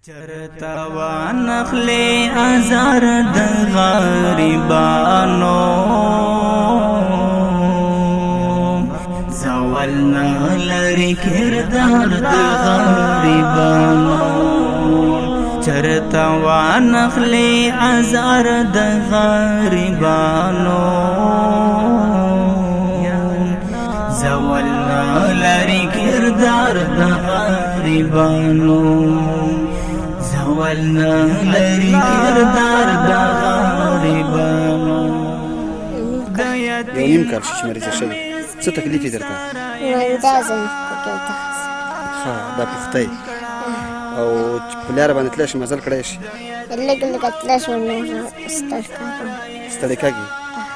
چرتا وانخلی ازار د غریبانو زوالنا لری کردار د غریبانو چرتا وانخلی ازار د غریبانو زوالنا لری کردار د غریبانو زوالنا لری کردار د غریبانو یو نیم کال شي چې مریضه شوې څه تکلیف یې درته مندازم پکې ښه دا پختی او چې په لاره باندې تللی شي مزل کړی شي لږ لږ تللی شم نو ستړی کېږم ستړی کېږي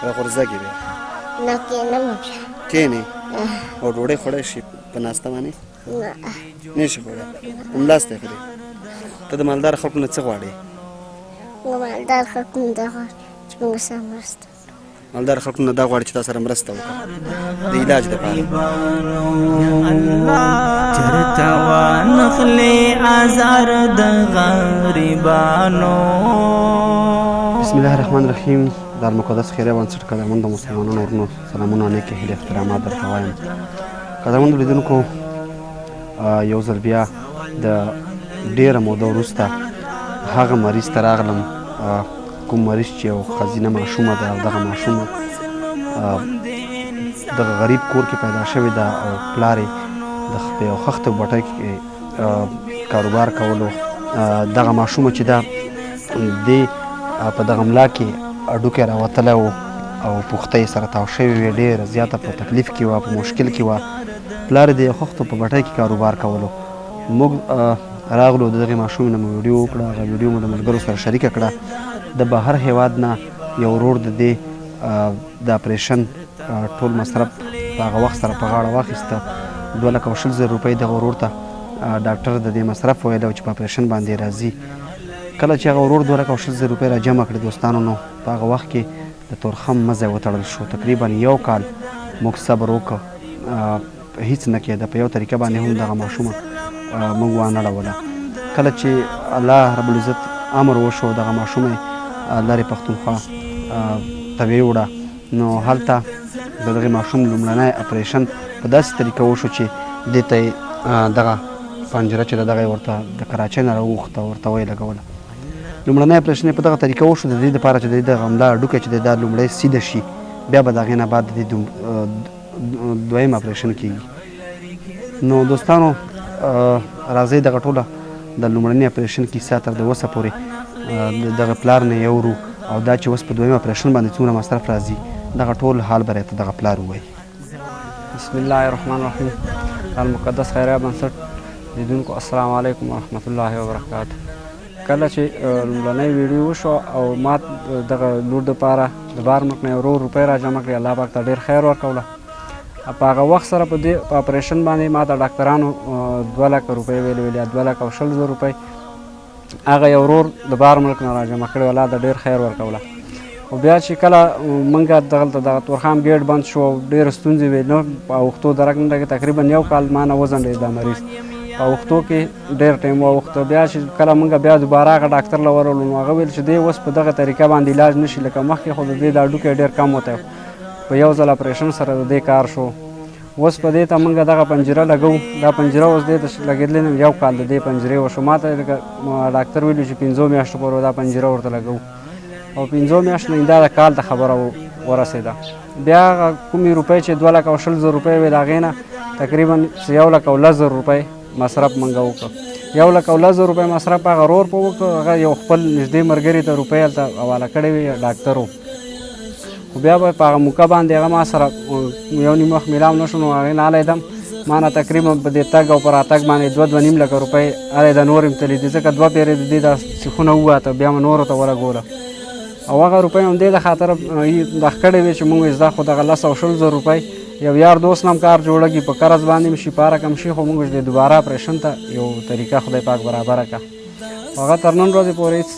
راغورځېږي بیا نه کېنم بیا کښېنې او ډوډۍ خوړی شي په ناسته باندې نه نه شي خوړی همداسې خورې ته د مالدار خلکو نه څه غواړې مالدار خلک نه دا غواړي چې موږ سره مرسته مالدار خلکو نه دا غواړي چې تا سره مرسته وکړه د علاج دپاره چرتا وانخلی ازار د غریبانو بسم الله الرحمن الرحیم د المقدس خیریه بنسټ قدرمندو مسلمانانو ورونو سلامونه نیکې هیلې احترامات درته وایم قدرمندو لیدونکو یو ځل بیا د ډېره موده وروسته هغه مریض ته راغلم کوم مریض چې یو ښځینه ماشومه ده او دغه ماشومه دغه غریب کور کې پیدا شوې ده او پلار یې په یو خښته بټۍ کې کاروبار کولو دغه ماشومه چې ده دې په دغه ملا کې هډوکی راوتلی و او پوښتۍ سره تاو شوې وې ډېره زیاته په تکلیف کې وه په مشکل کې وه پلار یې د یو خښتو په بټۍ کې کاروبار کولو موږ راغلو د دغې ماشومې نه مو ویډیو وکړه هغه ویډیو مو د ملګرو سره شریکه کړه د بهر هیواد نه یو ورور د دې د اپریشن ټول مصرف په هغه وخت سره په غاړه واخیسته 2,20,000 روپۍ دغه ورور ته ډاکټر د دې مصرف ویلی و چې په اپریشن باندې راځي کله چې هغه ورور 2,20,000 روپۍ را جمع کړې دوستانو نو په هغه وخت کې د تورخم مزی وتړل شو تقریبا یو کال موږ صبر وکړه هیڅ نه کېده په یو طریقه باندې هم دغه ماشومه موږ وانړوله کله چې الله رب العزت امر وشو دغه ماشومه لرې پښتونخوا ته ویوړه نو هلته د دغې ماشوم لومړنی اپریشن په داسې طریقه وشو چې دې ته یې دغه پنجره چې ده دغه یې ورته د کراچۍ نه راوغوښته ورته ویې لګوله لومړنی اپریشن یې په دغه طریقه وشو د دې دپاره چې د دې دغه ملا هډوکی چې دی دا لومړی سیده شي بیا به د هغې نه بعد د دې دویم اپریشن کېږي نو دوستانو راځئ دغه ټوله د لومړني اپریشن کیسه تر د اوسه پورې دغه پلار نه یې اورو او دا چې اوس په دویم اپریشن باندې څومره مصرف راځي دغه ټول حال به راته دغه پلار ووایي بسم الله الرحمن الرحیم المقدس خیریه بنسټ لیدونکو السلام علیکم ورحمت الله وبرکاتو کله چې لومړنۍ ویډیو وشوه او ما دغه لور دپاره د بارمک نه یو روپۍ را جمع کړې الله پاک ته ډېر خیر ورکوله په هغه وخت سره په دې اپریشن باندې ما د ډاکټرانو 2,00,000 روپۍ ویلې 2,20,000 روپۍ هغه یو ورور د بار ملک نه را جمع کړې الله د ډېر خیر ورکوله خو بیا چې کله موږ دغلته دغه تورخم ګیټ بند شو ډېرې ستونزې وې نه په اوښتو درک نه لګې تقریبا یو کال ما نه وځنډېد دا مریض په اوښتو کې ډېر ټایم واوښته بیا چې کله موږ بیا دوباره هغه ډاکټر له ورغلو نو هغه ویل چې دی اوس په دغه طریقه باندې علاج نه شي لکه مخکې خو د دې دا هډوکی ډېر کم وتی په یو ځل اپریشن سره د دې کار شو اوس په دې ته موږ دغه پنجره لګو دا پنجره اوس دې ته لګېدلې نه یو کال د دې پنجرې وشو ما ته ډاکټر ویلي چې 5 میاشتو پورې دا پنجره ورته لګو او 5 میاشتو نه دا د کال ته خبره ورسېده بیا کومې روپۍ چې 2,20,000 روپۍ وې د هغې نه تقریبا 1,10,000 روپۍ مصرف موږ وکړو 1,10,000 روپۍ مصرف هغه ورور په وکړو هغه یو خپل نږدې ملګري ته روپۍ هلته حواله کړې وې ډاکټر و خو بیا به په هغه موقع باندې هغه ما سره یو نیم وخت میلاو نه شو نو هغې نه هلیدم ما نه تقریبا په دې تګ او په راتګ باندې 2,00,000 روپۍ هلیده نور یې تلي دي ځکه 2 پیرې د دې دا سیخونه وواته بیا مې نورو ته ولګوله او هغه روپۍ هم دې د خاطره دغ کړې وې چې موږ زده خو دغه 10,000 روپۍ یو یار دوست نه هم کار جوړېږي په قرض باندې هم شي په هره کم شي خو موږ د دوباره اپریشن ته یو طریقه خدای پاک برابره کړه هغه تر نن ورځې پورې هېڅ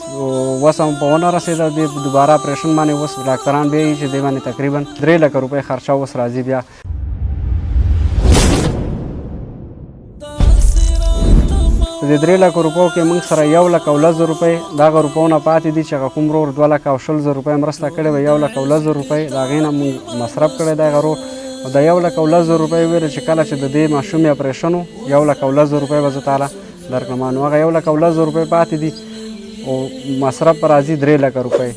وس هم په ونه رسېده د دوباره اپریشن باندې اوس ډاکټران بیا یي چې دې باندې تقریبا 3,00,000 روپۍ خرچه اوس راځي بیا په د 3 لکه روپو کې موږ سره 1,10,000 روپۍ دغه روپو نه پاتې دي چې هغه کوم ورور 2,20,000 روپۍ مرسته کړې وه 1,10,000 روپۍ د هغې نه موږ مصرف کړی دی هغه ورور او د 1,10,000 روپۍ ویل چې کله چې د دې ماشوم یې اپریشن و 1,10,000 روپۍ به زه تعالی درکړم نو هغه 1,10,000 روپۍ پاتې دي او مصرف په راځي 3 لکه روپۍ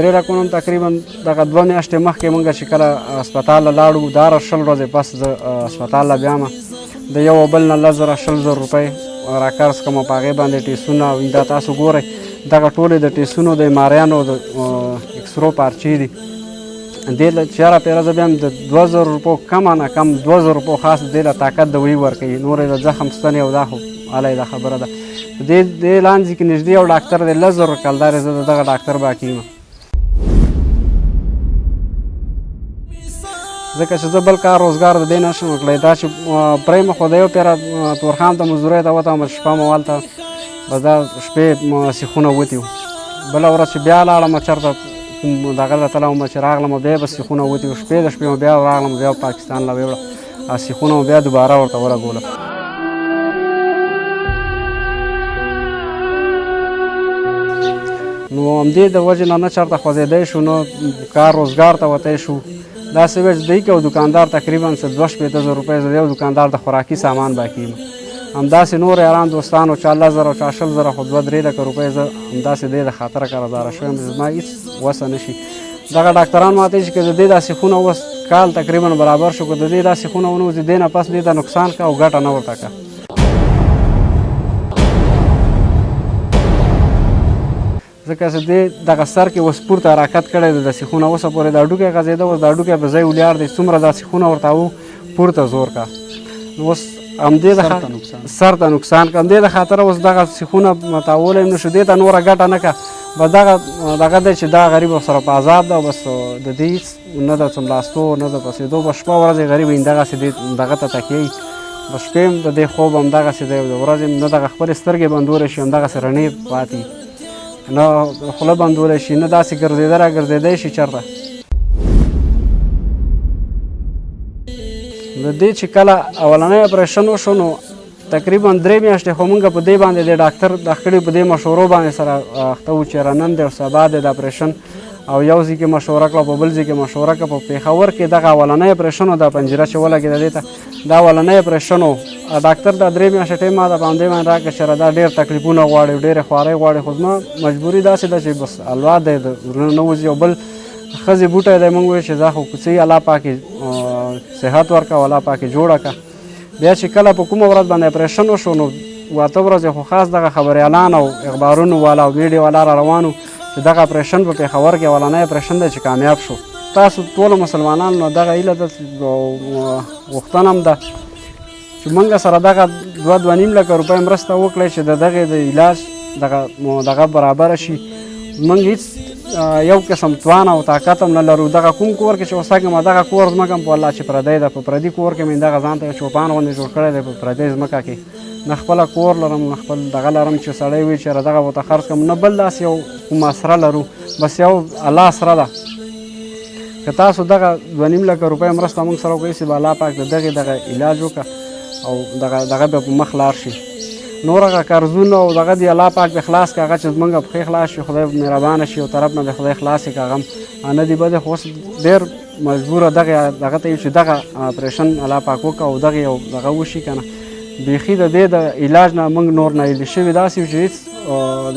3 لکو نم تقریبا دغه 2 میاشتې مخکې مونږ چې کله هسپتال له لاړو دا 10 ورځې پس زه هسپتال له بیامه د یو بل نه 10,000 روپۍ راکرز کړم په هغې باندې ټیسونه او دا تاسو ګورئ دغه ټولې د ټیسونو د ماریانو د اکسرو پارچې دي دې له چېره پیره زه بیا هم د 2,000 روپو کمه نه کم 2,000 روپو خاص دې له طاقت د وی ورکوي نور یې د زخم ستنې او دا خو هلی دا خبره ده دې لانځي کې نږدې یو ډاکټر دی 10,000 کلدار یې زه د دغه ډاکټر باقي یم ځکه چې زه بل کار روزګار د دې نه شم وکړی دا چې پرېمه خو د یو پیره تورخان ته مزدورۍ ته وتم شپه مو هلته بس دا شپې سیخونه وتي وو بله ورځ چې بیا لاړم چېرته دغه ته تللی وم چې راغلم بیا به سیخونه وتي وو شپې د شپې مو بیا راغلم بیا پاکستان له ویوړه سیخونه مو بیا دوباره ورته ولګوله نو همدې د وجې نه چېرته خوځېدی شو نو کار روزګار ته وتی شو داسې وی چې دی که یو دوکاندار تقریبا 2,50,000 روپۍ زه د یو دوکاندار د خوراکي سامان باقي یم همداسې نور یاران دوستانو چا 10,000 او چا 20,000 خو 2-3 لکه روپۍ زه همداسې دی د خاطره قرضداره شوی یم زما هېڅ وسه نه شي دغه ډاکټران ماته وایي چې که د دې دا سیخونه اوس کال تقریبا برابر شو که د دې دا سیخونه ونه وځي دې نه پس دې ته نقصان که او ګټه نه ورته که ځکه چې دې دغه سر کې اوس پورته حرکت کړی دی د سیخونه اوسه پورې دا ډوکی غځېده اوس دا ډوکی په ځای ولیار دی څومره دا سیخونه ورته و پورته زور که نو اوس همدې د سر ته نقصان که همدې د خاطره اوس دغه سیخونه متاولی هم نه شو دې ته نوره ګټه نه که به دغه دی چې دا غریب سره په عذاب ده بس د دې هېڅ نه د څملاستو نه د پسېدو به شپه ورځې غریب همدغسې دغه ته تکیه بس شپې هم د دې خوب همدغسې دی د ورځې نه دغه خپلې سترګې بندولی شي همدغسې رڼې پاتې نه خوله بندولی شي نه داسې ګرځېده را ګرځېدی شي چېرته د دې چې کله اولنی اپریشن وشو نو تقریبا 3 میاشتې خو مونږ په دې باندې د ډاکټر د خړې په دې مشورو باندې سره اخته وو چې نن دی او سبا دی د اپریشن او یو ځای کې مشوره کړه په بل ځای کې مشوره کړه په پېښور کې دغه اولنی اپریشن و دا پنجره چې ولګېده دې ته دا اولنی اپریشن و ډاکټر دا 3 میاشتې ټایم ما د باندې باندې راکړه چې دا ډېر تکلیفونه غواړي ډېرې خوارۍ غواړي خو زما مجبوري داسې ده چې بس الوا دی د زړه نه وځي او بل ښځې بوټی دی مونږ وایو چې دا خو کوڅې الله پاکې صحت ورکړه او الله پاکې جوړه کړه بیا چې کله په کومه ورځ باندې اپریشن وشو نو 8 ورځې خو خاص دغه خبریالان او اخبارونو والا او میډیا والا را روانو چې دغه اپریشن په پېښور کې اولنی اپریشن دی چې کامیاب شو تاسو ټولو مسلمانانو نو دغه هیله ده غوښتنه هم ده چې موږ سره دغه 2.5 لکه روپۍ مرسته وکړئ چې د دغې د علاج دغه برابره شي موږ هېڅ یو قسم توان او طاقت هم نه لرو دغه کوم کور کې چې وسګم دغه کور ځمکه په الله چې پردی ده په پردي کور کې مې دغه ځان ته چوپان غوندې جوړ کړی دی په پردۍ ځمکه کې نه خپله کور لرم نه خپل دغه لرم چې سړی وي چې دغه ورته خرڅ کړم نه بل داسې یو کوم اسره لرو بس یو الله اسره ده که تاسو دغه 2.5 لکه روپۍ مرسته موږ سره وکړئ چې به الله پاک د دغه علاج وکړه او دغه به په مخ لاړ شي نور هغه قرضونه او دغه دی الله پاک به خلاص کړي هغه چې زموږ پښې خلاص شي خدای مهربانه شي او طرف نه به خدای خلاص کړي هغه نه دی بده خو اوس ډېر مجبوره دغه ته چې دغه اپریشن الله پاک وکړه او دغه وشي که نه بیخي د دې د علاج نه موږ نور نایلې شوي داسې چې هېڅ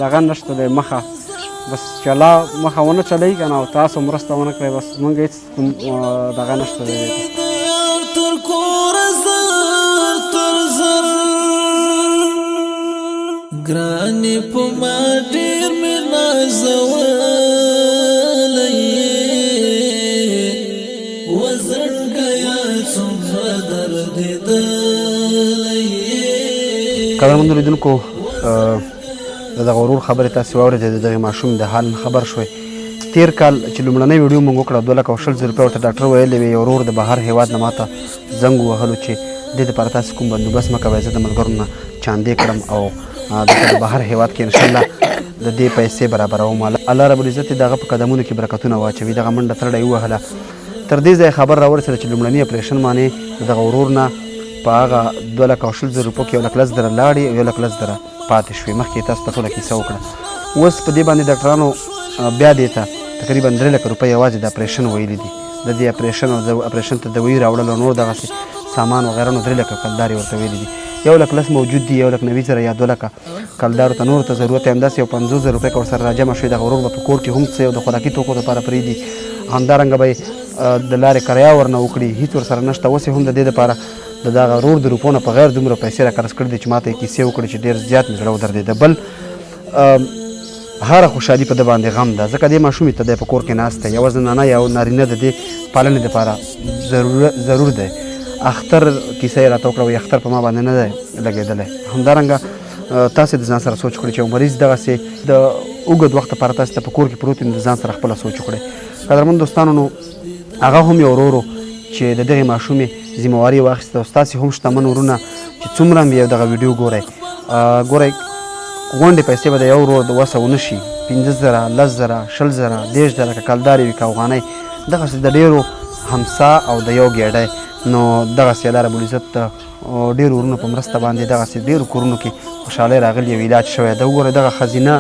دغه نشته دی مخه بس چې الله مخه ونه چلوي که نه او تاسو مرسته ونه کړئ بس موږ هېڅ دغه نشته دی ګرانې په ما ډېر مې نازولی وزړګیا څومره دردېدلی قدرمنو لیدونکو د دغه ورور خبرې تاسې واورېدې د دغې ماشوم د حال خبر شوی تېر کال چې لومړنۍ ویډیو مونږ وکړه 2,20,000 روپۍ ورته ډاکټر ویلې وې یو ورور د بهر هېواد نه ماته زنګ ووهلو چې دې دپاره تاسې کوم بندوبست مه کوئ زه د ملګرو نه چاندې کړم او دلته د بهر هېواد کې انشاءالله د دې پیسې برابروم الله رب العزت دغه په قدمونو کې برکتونه واچوي دغه منډه ترړه یې ووهله تر دې ځایه خبر راورسېده چې لومړني اپریشن باندې د دغه ورور نه په هغه 2,20,000 روپو کې 1,10,000 لاړې او 1,10,000 پاتې شوې. مخکې تاسو ته ټوله کیسه وکړه. اوس په دې باندې ډاکټرانو بیا دې ته تقریبا 3 لکه روپۍ یوازې د اپریشن ویلي دي. د دې اپریشن او د اپریشن ته دوایي راوړل او نور دغسې سامان وغیره نو 3 لکه کلدار یې ورته ویلي دي. 1,00,000 موجود دي، 1,90,000 یا 2,00,000 کلدارو ته نورو ته ضرورت یې همداسې یو 50,000 روپۍ که ورسره راجمع شوي دغه ورور به په کور کې هم څه او د خوراکي توکو دپاره پرېږدي. همدارنګه به یې د لارې کرایه ورنه وکړي، هېڅ ورسره نشته. اوس یې هم د دې دپاره د دغه ورور د روپو نه په غیر دومره پیسې راقرض کړي دي چې ما ته یې کیسې وکړي چې ډېر زیات مې زړه ودردېده. بل هره خوشحالي په ده باندې غم ده، ځکه دې ماشومې ته دی په کور کې ناست دی. یوه زنانه یا نارینه د دې پالنې دپاره ضرور دی. اختر کیسه یې راته وکړه، وایي اختر په ما باندې نه دی لګېدلی. همدارنګه تاسې د ځان سره سوچ کړئ چې یو مریض دغسې د اوږد وخت لپاره تاسې ته په کور کې پروت وي، نو د ځان سره خپله سوچ وکړئ. قدرمن دوستانو، نو هغه هم یو ورور چې د دغې ماشومې ذمهواري یې واخیسته او ستاسې هم شتمن ورونه چې څومره هم یې دغه ویډیو ګورئ، ګورئ غونډې پیسې به د یو ورور د وسه ونه شي. 15,000 10,000 20,000 30,000 که کلدار وي که افغانۍ، دغسې د ډېرو همسا او د یو ګېډۍ. نو دغسې الله رب العزت د ډېرو ورونو په مرسته باندې دغسې ډېرو کورونو کې خوشحالۍ راغلي او علاج شوی ده. وګورئ دغه ښځینه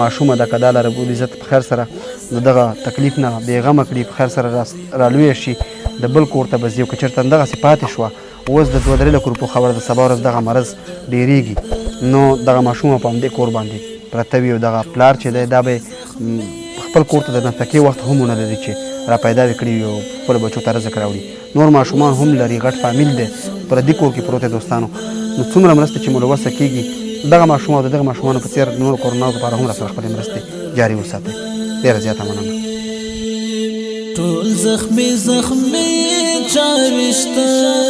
ماشومه ده، که د الله رب العزت په خیر سره د دغه تکلیف نه بېغمه کړي، په خیر سره رالویه شي، د بل کور ته به ځي. او که چېرته دغسې پاتې شوه، اوس د 2-3 لکو روپو خبره د سبا ورځ دغه مرض ډېرېږي، نو دغه ماشومه په همدې کور باندې پرته وي او دغه پلار چې دی دا به خپل کور ته د نفقې وخت هم ونه لري چې را پیدا یې کړي وي او خپلو بچو ته رزق راوړي. نور ماشومان هم لري، غټ فامیل دی، پردي کور کې پروت دی. دوستانو، نو څومره مرستې چې مو له وسه کېږي، دغه ماشوم او د دغه ماشومانو په څېر نورو کورناو دپاره هم راسره خپلې مرستې جاري وساتئ. ډېره زیاته مننه. ټول زخمي چاوشتلی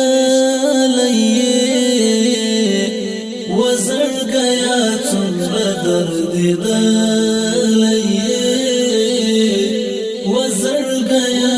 وزړګیا څومره دردېدلی وزړګیا